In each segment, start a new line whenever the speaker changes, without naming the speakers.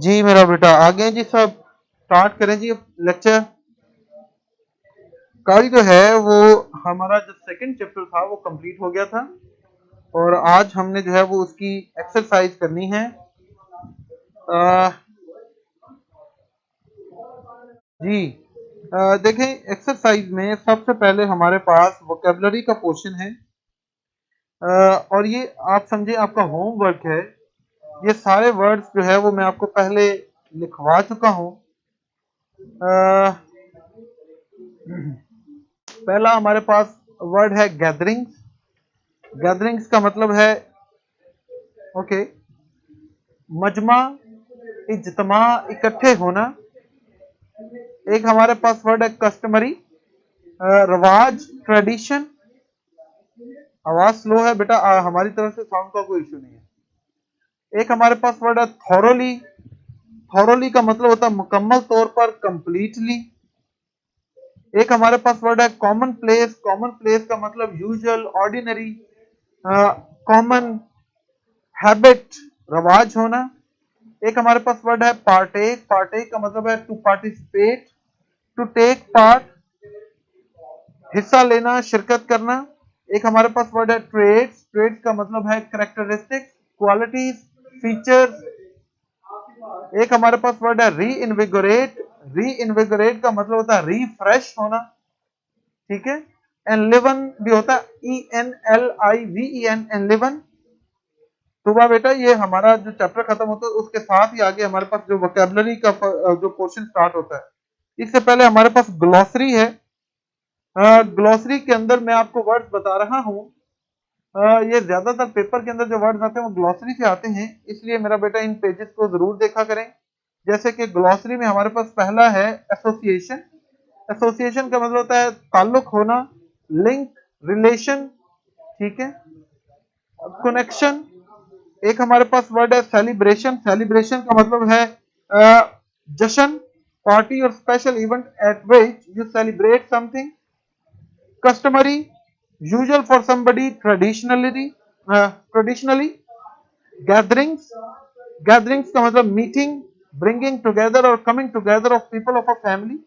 जी मेरा बेटा आ गए जी सब। स्टार्ट करें जी लेक्चर। कल जो है वो हमारा जो सेकंड चैप्टर था वो कंप्लीट हो गया था और आज हमने जो है वो उसकी एक्सरसाइज करनी है। जी देखें एक्सरसाइज में सबसे पहले हमारे पास वोकेबलरी का पोर्शन है। और ये आप समझे आपका होमवर्क है। ये सारे वर्ड्स जो है वो मैं आपको पहले लिखवा चुका हूँ। पहला हमारे पास वर्ड है गैदरिंग्स। गैदरिंग्स का मतलब है ओके मजमा, इज्तमा, इकट्ठे होना। एक हमारे पास वर्ड है कस्टमरी, रवाज, ट्रेडिशन। आवाज स्लो है बेटा, हमारी तरफ से साउंड का कोई इशू नहीं है। एक हमारे पास वर्ड है थॉरोली। थॉरोली का मतलब होता है मुकम्मल तौर पर, कंप्लीटली। एक हमारे पास वर्ड है कॉमन प्लेस। कॉमन प्लेस का मतलब यूजुअल, ऑर्डिनरी, कॉमन, हैबिट, रवाज होना। एक हमारे पास वर्ड है पार्टेक। पार्टेक का मतलब है to participate, to take part, हिस्सा लेना, शिरकत करना। एक हमारे पास वर्ड है ट्रेड्स। ट्रेड्स का मतलब है कैरेक्टरिस्टिक्स, क्वालिटीज, फीचर्स। एक हमारे पास वर्ड है री इनविगोरेट। री इनविगोरेट का मतलब होता है रिफ्रेश होना, ठीक है। एनलिवन भी होता है ENLIVEN, एनलिवन। तो वाह बेटा, ये हमारा जो चैप्टर खत्म होता है उसके साथ ही आगे हमारे पास जो वोकेबलरी का जो पोर्शन स्टार्ट होता है। इससे पहले हमारे पास ग्लॉसरी है। ग्लॉसरी के अंदर मैं आपको वर्ड्स बता रहा हूँ। ये ज्यादातर पेपर के अंदर जो वर्ड्स आते हैं वो ग्लॉसरी से आते हैं, इसलिए मेरा बेटा इन पेजेस को जरूर देखा करें। जैसे कि ग्लॉसरी में हमारे पास पहला है एसोसिएशन। एसोसिएशन का मतलब होता है ताल्लुक होना, लिंक, रिलेशन, ठीक है, कनेक्शन। एक हमारे पास वर्ड है सेलिब्रेशन। सेलिब्रेशन का मतलब है जश्न, पार्टी और special event at which you celebrate something. Customary, usual for somebody, traditionally. Gatherings, gatherings का मतलब मीटिंग, ब्रिंगिंग टुगेदर और coming together of people of a family.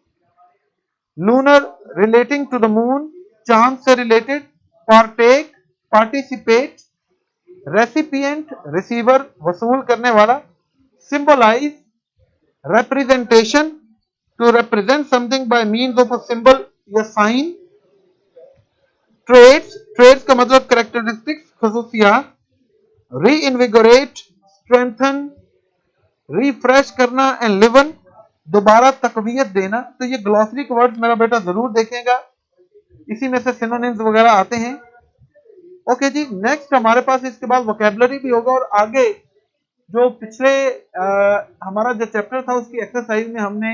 Lunar, relating to the moon, चांद से related. Partake, participate. Recipient, receiver, वसूल करने वाला। Symbolise, representation, to represent something by means of a symbol या sign। traits, traits का मतलब characteristics, खसूसियात। reinvigorate, strengthen, refresh करना, enliven, दोबारा तकवीयत देना। तो ये ग्लॉसरी के वर्ड्स मेरा बेटा जरूर देखेगा, इसी में से सिनोनिम्स वगैरह आते हैं। ओके जी, नेक्स्ट हमारे पास इसके बाद वोकेबलरी भी होगा और आगे जो पिछले हमारा जो चैप्टर था उसकी एक्सरसाइज में हमने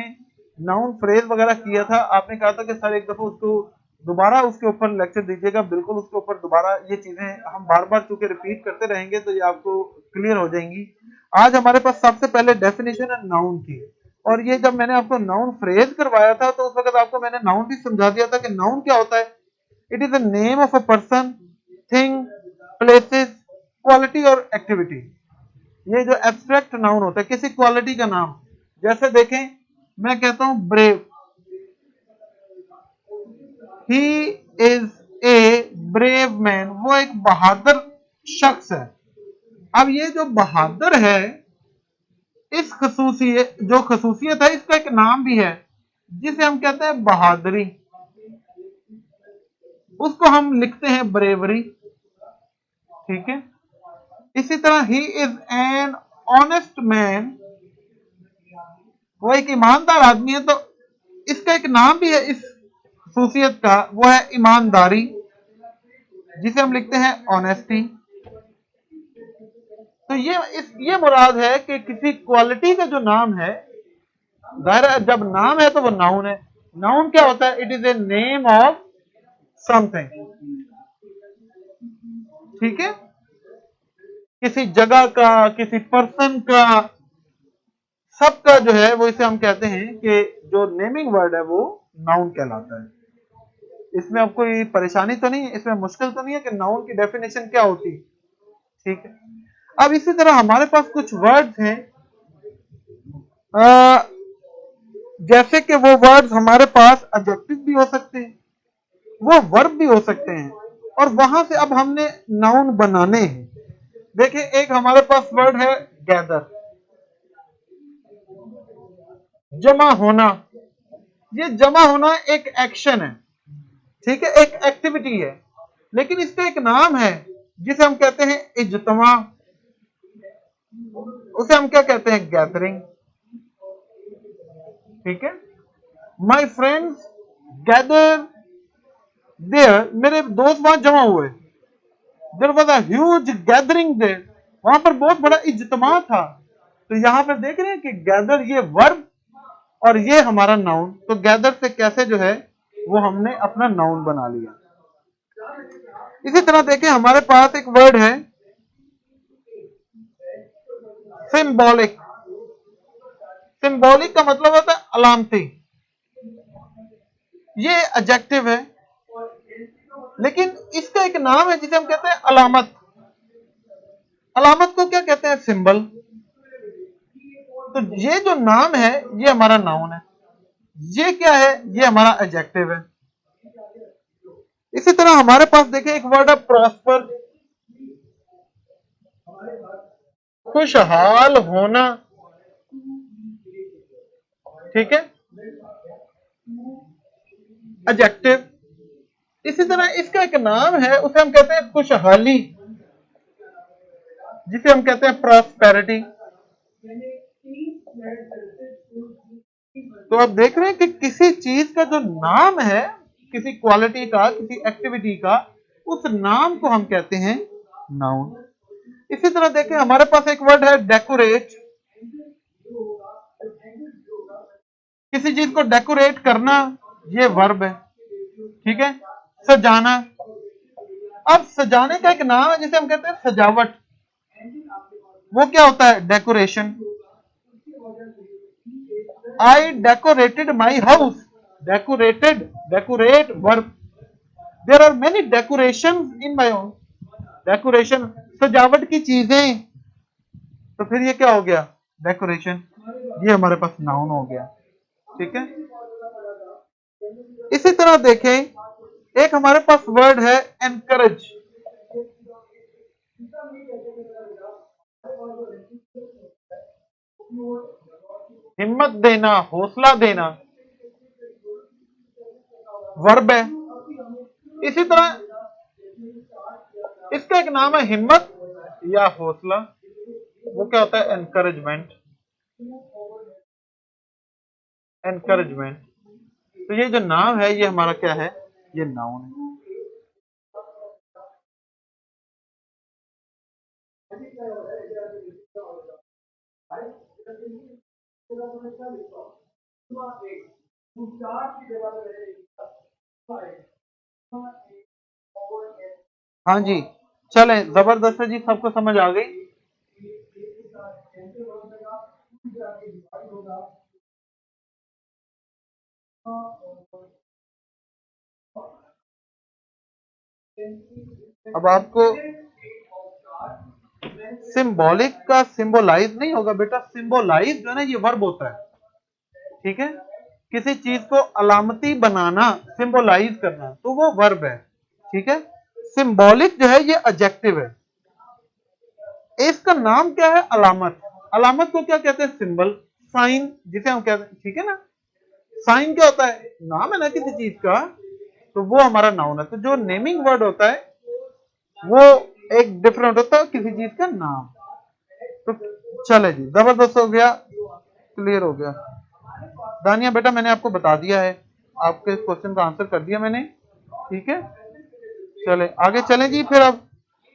नाउन फ्रेज वगैरह किया था। आपने कहा था कि सर एक दफा उसको दोबारा उसके ऊपर लेक्चर दीजिएगा। बिल्कुल उसके ऊपर दोबारा ये चीजें हम बार बार चूंकि रिपीट करते रहेंगे तो ये आपको क्लियर हो जाएंगी। आज हमारे पास सबसे पहले डेफिनेशन है नाउन की। और ये जब मैंने आपको नाउन फ्रेज करवाया था तो उस वक्त आपको मैंने नाउन भी समझा दिया था कि नाउन क्या होता है। It is the name of a person, thing, places, quality और एक्टिविटी। ये जो एब्स्ट्रैक्ट नाउन होता है किसी क्वालिटी का नाम। जैसे देखें, मैं कहता हूं brave, he is a brave man, वो एक बहादुर शख्स है। अब ये जो बहादुर है, इस खसूसियत जो खसूसियत है इसका एक नाम भी है जिसे हम कहते हैं बहादुरी, उसको हम लिखते हैं ब्रेवरी, ठीक है। इसी तरह he is an honest man, वो एक ईमानदार आदमी है, तो इसका एक नाम भी है इस खसूसियत का, वो है ईमानदारी, जिसे हम लिखते हैं ऑनेस्टी। तो ये मुराद है कि किसी क्वालिटी का जो नाम है, जाहिर है जब नाम है तो वो नाउन है। नाउन क्या होता है? It is a name of something, ठीक है, किसी जगह का, किसी पर्सन का, सबका जो है वो इसे हम कहते हैं कि जो नेमिंग वर्ड है वो नाउन कहलाता है। इसमें अब कोई परेशानी तो नहीं है, इसमें मुश्किल तो नहीं है कि नाउन की डेफिनेशन क्या होती, ठीक है। अब इसी तरह हमारे पास कुछ वर्ड्स हैं जैसे कि वो वर्ड्स हमारे पास एडजेक्टिव भी हो सकते हैं, वो वर्ब भी हो सकते हैं, और वहां से अब हमने नाउन बनाने हैं। देखिए, एक हमारे पास वर्ड है गैदर, जमा होना। ये जमा होना एक एक्शन है, ठीक है, एक एक्टिविटी है, लेकिन इसका एक नाम है जिसे हम कहते हैं इज्तमा, उसे हम क्या कहते हैं, गैदरिंग। ठीक है, माई फ्रेंड्स गैदर देयर, मेरे दोस्त वहां जमा हुए। There was a huge gathering there, वहां पर बहुत बड़ा इज्तिमा था। तो यहां पर देख रहे हैं कि गैदर ये वर्ब और ये हमारा नाउन, तो गैदर से कैसे जो है वो हमने अपना नाउन बना लिया। इसी तरह देखें, हमारे पास एक वर्ड है सिंबॉलिक। सिंबॉलिक का मतलब होता है अलामती। ये एडजेक्टिव है, लेकिन इसका एक नाम है जिसे हम कहते हैं अलामत। अलामत को क्या कहते हैं, सिंबल। तो ये जो नाम है ये हमारा नाउन है, ये क्या है, ये हमारा एडजेक्टिव है। इसी तरह हमारे पास देखें एक वर्ड है प्रॉस्पर, खुशहाल होना। ठीक है, एडजेक्टिव। इसी तरह इसका एक नाम है, उसे हम कहते हैं खुशहाली, जिसे हम कहते हैं प्रॉस्पेरिटी। तो आप देख रहे हैं कि किसी चीज का जो नाम है, किसी क्वालिटी का, किसी एक्टिविटी का, उस नाम को हम कहते हैं नाउन। इसी तरह देखें, हमारे पास एक वर्ड है डेकोरेट। किसी चीज को डेकोरेट करना, ये वर्ब है। ठीक है, सजाना। अब सजाने का एक नाम है जिसे हम कहते हैं सजावट, वो क्या होता है, decoration. I decorated my house, decorated, decorate verb. There are many decoration in my house, decoration, सजावट की चीजें। तो फिर ये क्या हो गया, डेकोरेशन। ये हमारे पास नाउन हो गया। ठीक है, इसी तरह देखें, एक हमारे पास वर्ड है एनकरेज। हिम्मत देना, हौसला देना, वर्ब है। इसी तरह इसका एक नाम है हिम्मत या हौसला, वो क्या होता है, एनकरेजमेंट। एनकरेजमेंट। तो ये जो नाम है ये हमारा क्या है, ये नाउन है। हाँ जी, चलें, जबरदस्त है जी, सबको समझ आ गई। अब आपको सिंबॉलिक का सिंबोलाइज नहीं होगा बेटा, सिंबोलाइज जो है ना ये वर्ब होता है। ठीक है, किसी चीज को अलामती बनाना, सिंबोलाइज करना, तो वो वर्ब है। ठीक है, सिंबॉलिक जो है ये एडजेक्टिव है। इसका नाम क्या है, अलामत। अलामत को क्या कहते हैं, सिंबल, साइन, जिसे हम कहते हैं। ठीक है ना, साइन क्या होता है, नाम है ना किसी चीज का, तो वो हमारा नाउन है। तो जो नेमिंग वर्ड होता है वो एक डिफरेंट होता है किसी चीज का नाम। तो चले जी, जबरदस्त हो गया, क्लियर हो गया। दानिया बेटा मैंने आपको बता दिया है, आपके क्वेश्चन का आंसर कर दिया मैंने। ठीक है, चले आगे चलें जी फिर अब।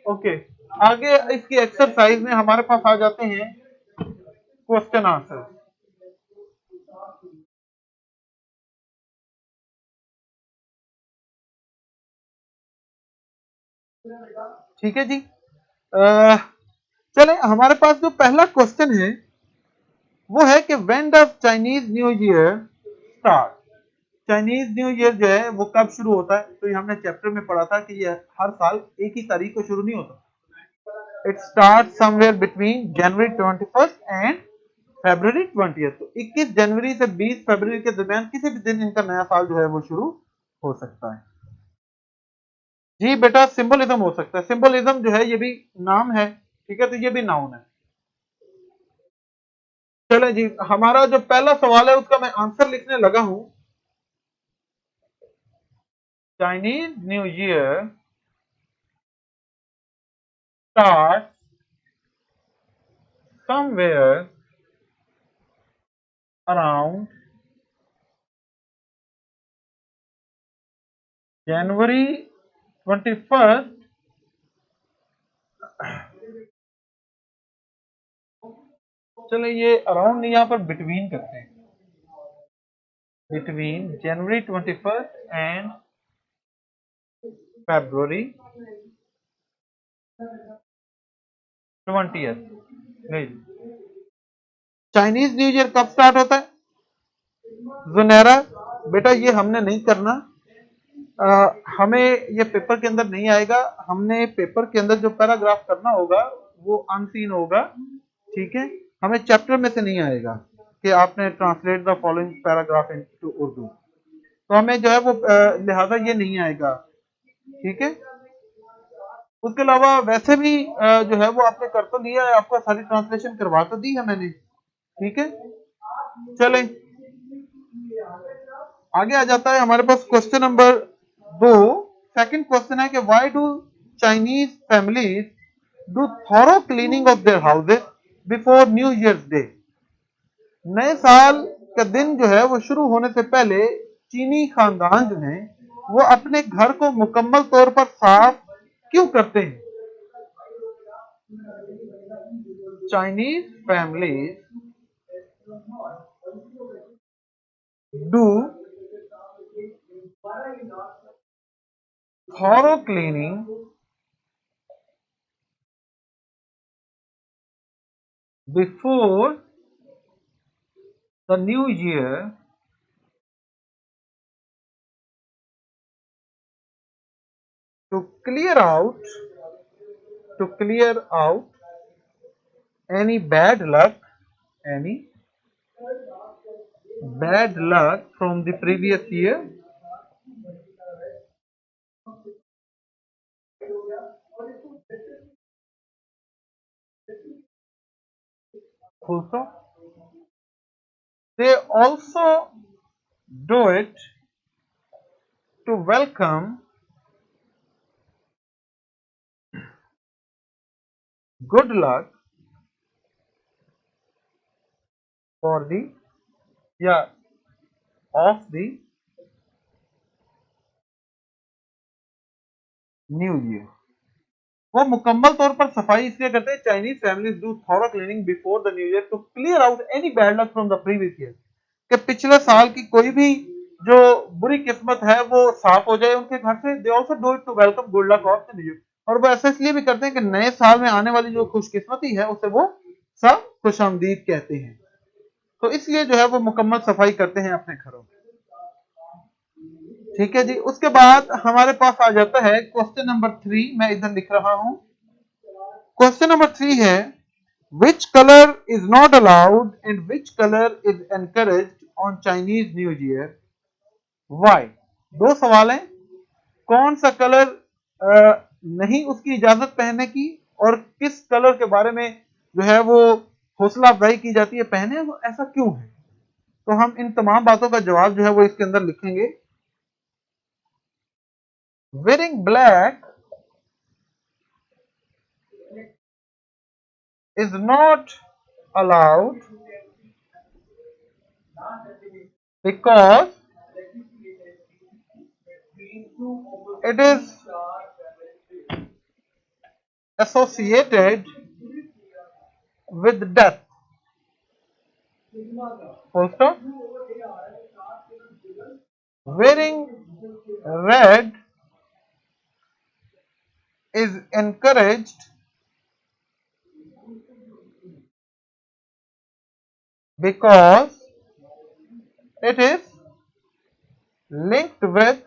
ओके, आगे इसकी एक्सरसाइज में हमारे पास आ जाते हैं क्वेश्चन आंसर। ठीक है जी, चले हमारे पास जो पहला क्वेश्चन है वो है कि when does Chinese New year start. Chinese New year जो है वो कब शुरू होता है, तो ये हमने चैप्टर में पढ़ा था कि ये हर साल एक ही तारीख को शुरू नहीं होता। It start somewhere between January 21 and February 20, तो 21 जनवरी से 20 फरवरी के दरमियान किसी भी दिन इनका नया साल जो है वो शुरू हो सकता है। जी बेटा सिंबलिज्म हो सकता है, सिंबलिज्म जो है ये भी नाम है, ठीक है, तो ये भी नाउन है। चले जी, हमारा जो पहला सवाल है उसका मैं आंसर लिखने लगा हूं। Chinese New year start somewhere around January 21st चलो ये अराउंड नहीं, यहाँ पर बिटवीन करते हैं, between January 21st and February 20th। नहीं, चाइनीज न्यू ईयर कब स्टार्ट होता है जुनेरा? बेटा ये हमने नहीं करना, हमें ये पेपर के अंदर नहीं आएगा, हमने पेपर के अंदर जो पैराग्राफ करना होगा वो अनसीन होगा, ठीक है, हमें चैप्टर में से नहीं आएगा कि आपने translate the following paragraph into Urdu, तो हमें जो है वो लिहाजा ये नहीं आएगा, ठीक है। उसके अलावा वैसे भी जो है वो आपने कर तो लिया है, आपको सारी ट्रांसलेशन करवा तो दी है मैंने, ठीक है। चले आगे आ जाता है हमारे पास क्वेश्चन नंबर 2। सेकंड क्वेश्चन है कि why do Chinese families do thorough cleaning of their houses before new years day? नए साल का दिन जो है वो शुरू होने से पहले चीनी खानदान जो है वो अपने घर को मुकम्मल तौर पर साफ क्यों करते हैं? Chinese families do thorough cleaning before the new year to clear out any bad luck from the previous year. Also, they also do it to welcome good luck for the of the New Year. वो मुकम्मल तौर पर सफाई इसलिए करते हैं, Chinese families do thorough cleaning before the New Year to clear out any bad luck from the previous year, कि पिछले साल की कोई भी जो बुरी किस्मत है वो साफ हो जाए उनके घर से। They also do it to welcome good luck of the New Year, और वो ऐसा इसलिए भी करते हैं कि नए साल में आने वाली जो खुशकिस्मती है उसे वो सब खुशामदीद कहते हैं, तो इसलिए जो है वो मुकम्मल सफाई करते हैं अपने घरों में, ठीक है जी। उसके बाद हमारे पास आ जाता है क्वेश्चन नंबर 3, मैं इधर लिख रहा हूं। क्वेश्चन नंबर 3 है which color is not allowed and which color is encouraged on Chinese New Year? Why? दो सवाल हैं, कौन सा कलर नहीं उसकी इजाजत पहनने की और किस कलर के बारे में जो है वो हौसला अफजाई की जाती है पहने, वो ऐसा क्यों है? तो हम इन तमाम बातों का जवाब जो है वो इसके अंदर लिखेंगे। Wearing black is not allowed because it is associated with death. Full stop. Wearing red is encouraged because it is linked with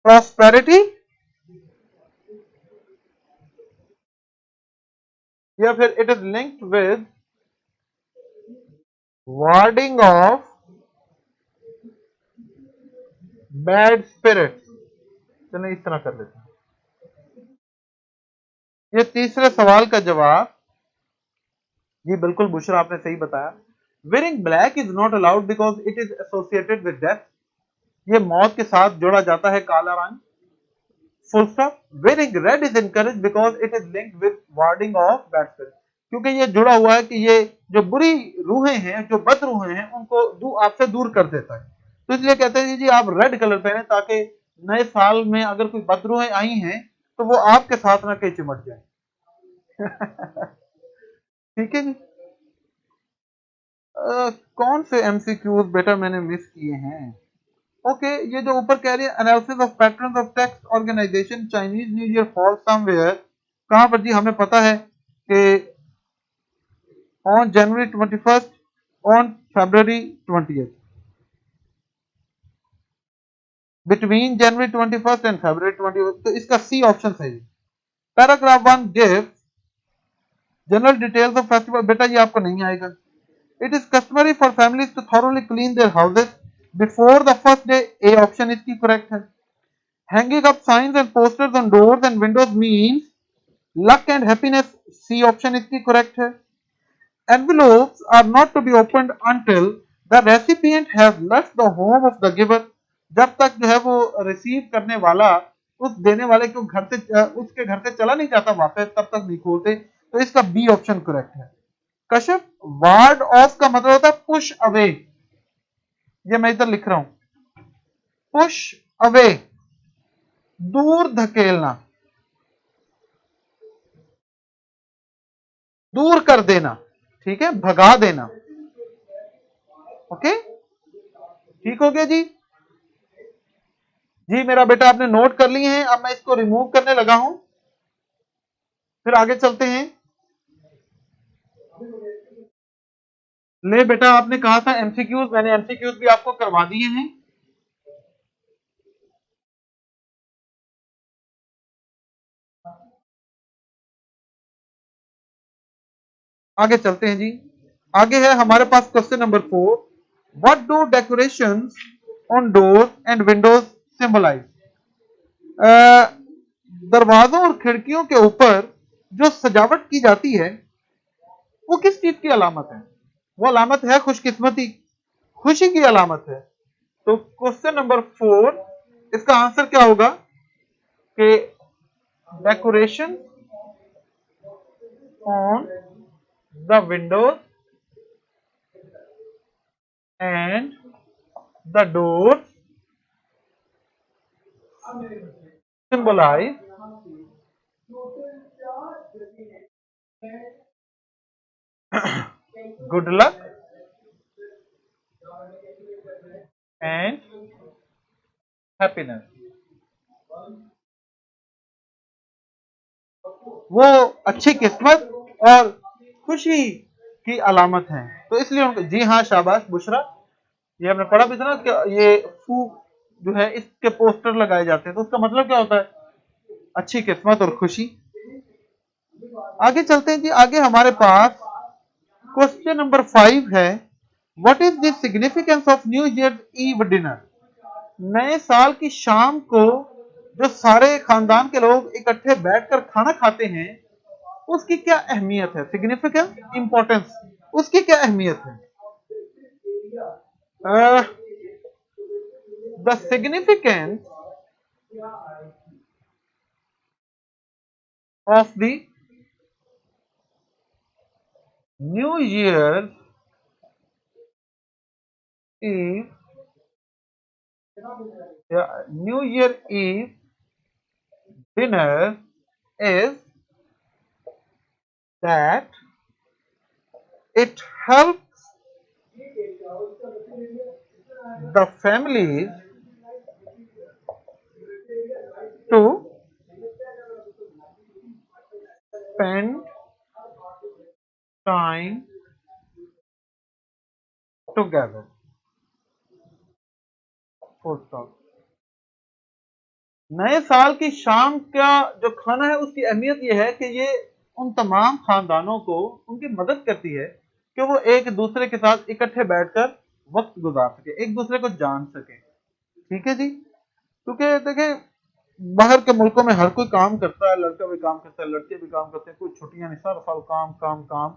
prosperity या फिर it is linked with warding of bad spirits. चलिए इस तरह कर लेते हैं। ये तीसरे सवाल का जवाब, जी बिल्कुल बुशरा आपने सही बताया। Wearing black is not allowed because it is associated with death. ये मौत के साथ जोड़ा जाता है काला रंग। Full stop. Wearing red is encourage because it is linked with warding of bad spirit. क्योंकि ये जुड़ा हुआ है कि ये जो बुरी रूहें हैं, जो बद रूहें हैं, उनको आपसे दूर कर देता है। तो इसलिए कहते हैं जी आप रेड कलर पहने ताकि नए साल में अगर कोई बद रूहें आई हैं तो वो आपके साथ ना कहीं चिमट जाए। ठीक है जी। कौन से एमसीक्यूज बेटा मैंने मिस किए हैं? ओके, ये जो ऊपर कह रही है analysis of patterns of text organisation Chinese New Year fall somewhere, कहां पर जी? हमें पता है कि on January 21st, on February 20th, between January 21st and February 20th। तो इसका सी ऑप्शन सही है। Paragraph 1 give general details of festival, बेटा ये आपको नहीं आएगा। It is customary for families to thoroughly clean their houses before the first day, A option इसकी करेक्ट है। Hanging up signs and posters on doors and windows means luck and happiness, C option इसकी correct है। Envelopes are not to be opened until the recipient has left the home of the giver, जब तक जो है वो receive करने वाला उस देने वाले को घर से उसके घर से चला नहीं जाता वापस, तब तक नहीं खोलते। तो इसका बी ऑप्शन करेक्ट है। कश्यप, वार्ड ऑफ का मतलब होता है पुश अवे। ये मैं इधर लिख रहा हूं, पुश अवे, दूर धकेलना, दूर कर देना, ठीक है, भगा देना। ओके, ठीक हो गया जी। जी मेरा बेटा आपने नोट कर लिए हैं, अब मैं इसको रिमूव करने लगा हूं, फिर आगे चलते हैं। ले बेटा आपने कहा था एमसीक्यूज, मैंने एमसीक्यूज भी आपको करवा दिए हैं। आगे चलते हैं जी। आगे है हमारे पास question number 4, what do decorations on door and windows symbolize? दरवाजों और खिड़कियों के ऊपर जो सजावट की जाती है वो किस चीज की अलामत है? वो अलामत है खुशकिस्मती, खुशी की अलामत है। तो क्वेश्चन नंबर 4, इसका आंसर क्या होगा कि decoration on the Windows and the door symbolize good luck and happiness। वो अच्छी किस्मत और खुशी की अलामत है। तो इसलिए उनको, जी हाँ शाबाश बुशरा, ये हमने पढ़ा भी था ना कि ये फू जो है इसके पोस्टर लगाए जाते हैं, तो उसका मतलब क्या होता है? अच्छी किस्मत और खुशी। आगे चलते हैं जी। आगे हमारे पास क्वेश्चन नंबर 5 है, what is the significance of New Year eve dinner? नए साल की शाम को जो सारे खानदान के लोग इकट्ठे बैठकर खाना खाते हैं उसकी क्या अहमियत है? सिग्निफिकेंस, इंपॉर्टेंस, उसकी क्या अहमियत है? The significance of the New Year eve, New Year eve dinner is that it helps the families to spend time together। Full stop। नए साल की शाम का जो खाना है उसकी अहमियत यह है कि ये उन तमाम खानदानों को उनकी मदद करती है कि वो एक दूसरे के साथ इकट्ठे बैठकर वक्त गुजार सके, एक दूसरे को जान सके। ठीक है जी, क्योंकि देखें बाहर के मुल्कों में हर कोई काम करता है, लड़का भी काम करता है, लड़के भी काम करते हैं, कोई छुट्टियां नहीं, सारा साल काम काम काम।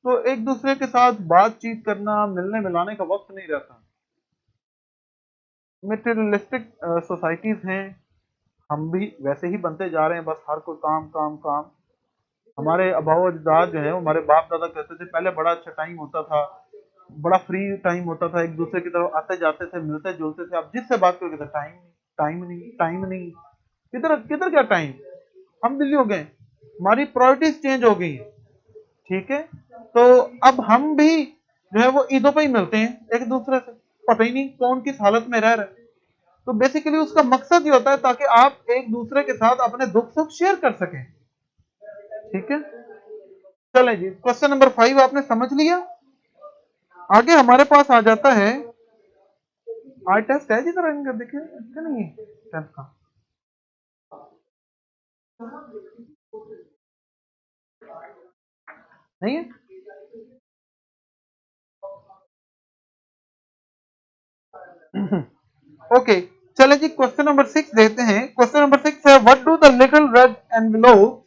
तो एक दूसरे के साथ बातचीत करना, मिलने मिलाने का वक्त नहीं रहता। मेटेरियलिस्टिक सोसाइटीज हैं, हम भी वैसे ही बनते जा रहे हैं, बस हर कोई काम काम काम। हमारे आबाओ अजदाद जो है, हमारे बाप दादा कहते थे पहले बड़ा अच्छा टाइम होता था, बड़ा फ्री टाइम होता था, एक दूसरे की तरफ आते जाते थे, मिलते जुलते थे। अब जिससे बात करोगे तो टाइम नहीं, टाइम नहीं, टाइम नहीं, किधर किधर क्या टाइम, हम बिजी हो गए, हमारी प्रायोरिटीज चेंज हो गई है। ठीक है, तो अब हम भी जो है वो ईदों पे ही मिलते हैं एक दूसरे से, पता ही नहीं कौन किस हालत में रह रहा है। तो बेसिकली उसका मकसद ये होता है ताकि आप एक दूसरे के साथ अपने दुख सुख शेयर कर सकें। ठीक है, चलें जी, क्वेश्चन नंबर 5 आपने समझ लिया। आगे हमारे पास आ जाता है, आज टेस्ट है जी, जरा इनका देखिए, क्या नहीं है टेस्ट का, नहीं है। ओके, चले जी, क्वेश्चन नंबर 6 देखते हैं। क्वेश्चन नंबर 6 है, what do the little red envelope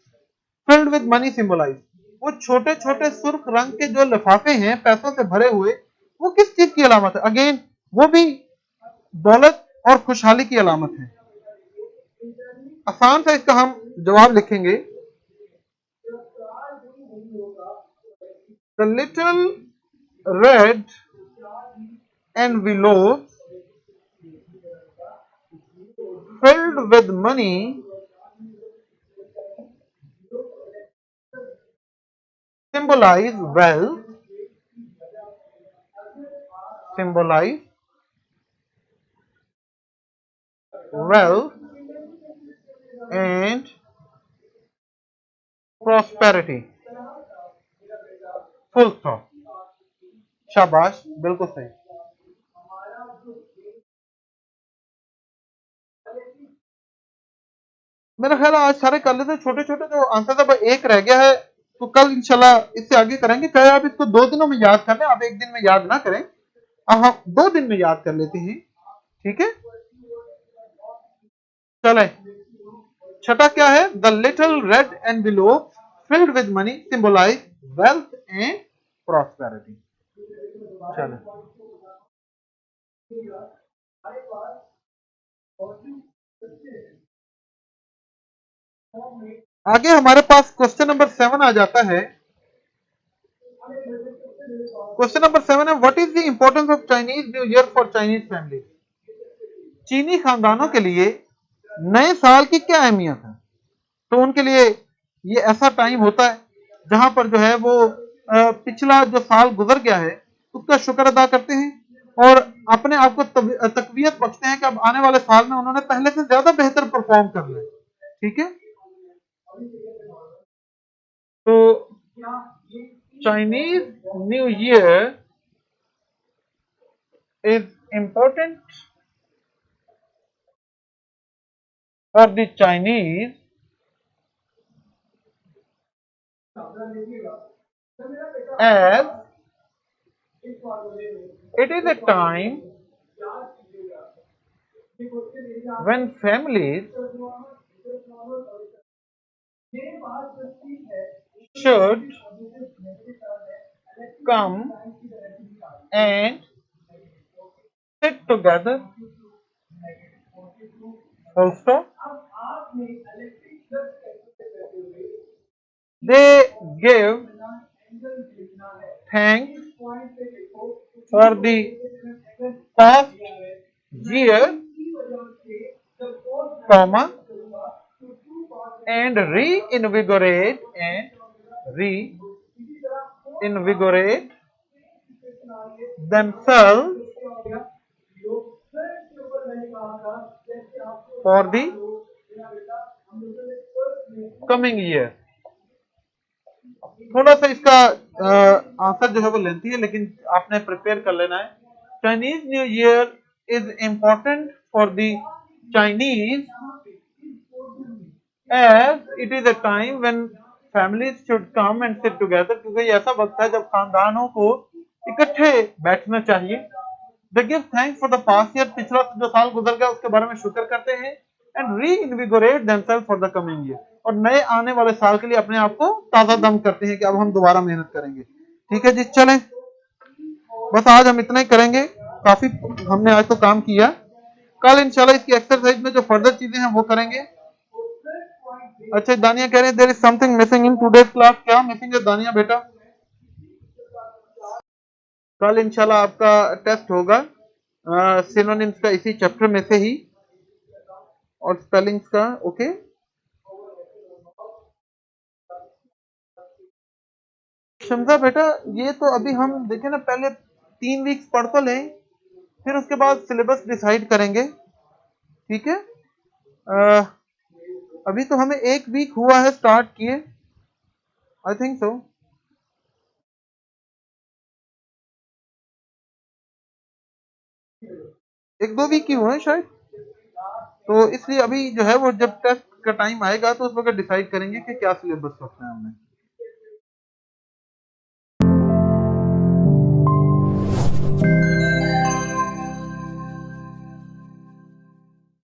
filled with money symbolise. वो छोटे छोटे सुर्ख रंग के जो लिफाफे हैं पैसों से भरे हुए, वो किस चीज की अलामत है? अगेन वो भी दौलत और खुशहाली की अलामत है। आसान सा इसका हम जवाब लिखेंगे, the little red envelope filled with money symbolize wealth, symbolize wealth and prosperity, full stop। शाबाश, बिल्कुल सही। मेरा ख्याल है आज सारे कर लेते, छोटे छोटे जो आंसर था, एक रह गया है, तो कल इंशाल्लाह इससे आगे करेंगे। चाहे आप इसको 2 दिनों में याद कर लें, आप एक दिन में याद ना करें, अब हम 2 दिन में याद कर लेते हैं। ठीक है, चले, छठा क्या है? The little red envelope filled with money symbolise wealth and prosperity. चले, आगे हमारे पास क्वेश्चन नंबर 7 आ जाता है। क्वेश्चन नंबर 7 है, what is the importance of Chinese New year for Chinese family. चीनी खानदानों के लिए नए साल की क्या अहमियत है? तो उनके लिए ये ऐसा टाइम होता है जहां पर जो है वो पिछला जो साल गुजर गया है उसका शुक्र अदा करते हैं और अपने आप को तकवीयत बख्शते हैं कि अब आने वाले साल में उन्होंने पहले से ज्यादा बेहतर परफॉर्म करना है। ठीक है, तो Chinese New year is important for the Chinese as it is a time when families should come and sit together, full stop. They give thanks for the past year, comma, and reinvigorate themselves for the coming year। थोड़ा सा इसका answer जो है वो lengthy है, लेकिन आपने prepare कर लेना है। Chinese New year is important for the Chinese as it is a time when families should come and sit together, क्योंकि ये ऐसा वक्त है जब खानदानों को इकट्ठे बैठना चाहिए। They give thanks for the past year, पिछला जो साल गुजर गया उसके बारे में शुक्र करते हैं। And reinvigorate themself for the coming year, और नए आने वाले साल के लिए अपने आप को ताजा दम करते हैं कि अब हम दोबारा मेहनत करेंगे। ठीक है जी, चलें, बस आज हम इतना ही करेंगे, काफी हमने आज तो काम किया। कल इंशाल्लाह इसकी एक्सरसाइज में जो फर्दर चीजें हैं वो करेंगे। अच्छा, दानिया कह रहे हैं there is something missing in today's class. क्या मिसिंग है दानिया बेटा? कल इंशाल्लाह आपका टेस्ट होगा सिनोनिम्स का, इसी चैप्टर में से ही, और स्पेलिंग्स का। ओके, शमजा बेटा, ये तो अभी हम देखें ना, पहले 3 वीक्स पढ़ तो लें, फिर उसके बाद सिलेबस डिसाइड करेंगे। ठीक है, अभी तो हमें 1 वीक हुआ है स्टार्ट किए, आई थिंक सो। 1-2 वीक ही हुए हैं शायद, तो इसलिए अभी जो है वो जब टेस्ट का टाइम आएगा तो उस वक्त डिसाइड करेंगे कि क्या सिलेबस रखना है हमने।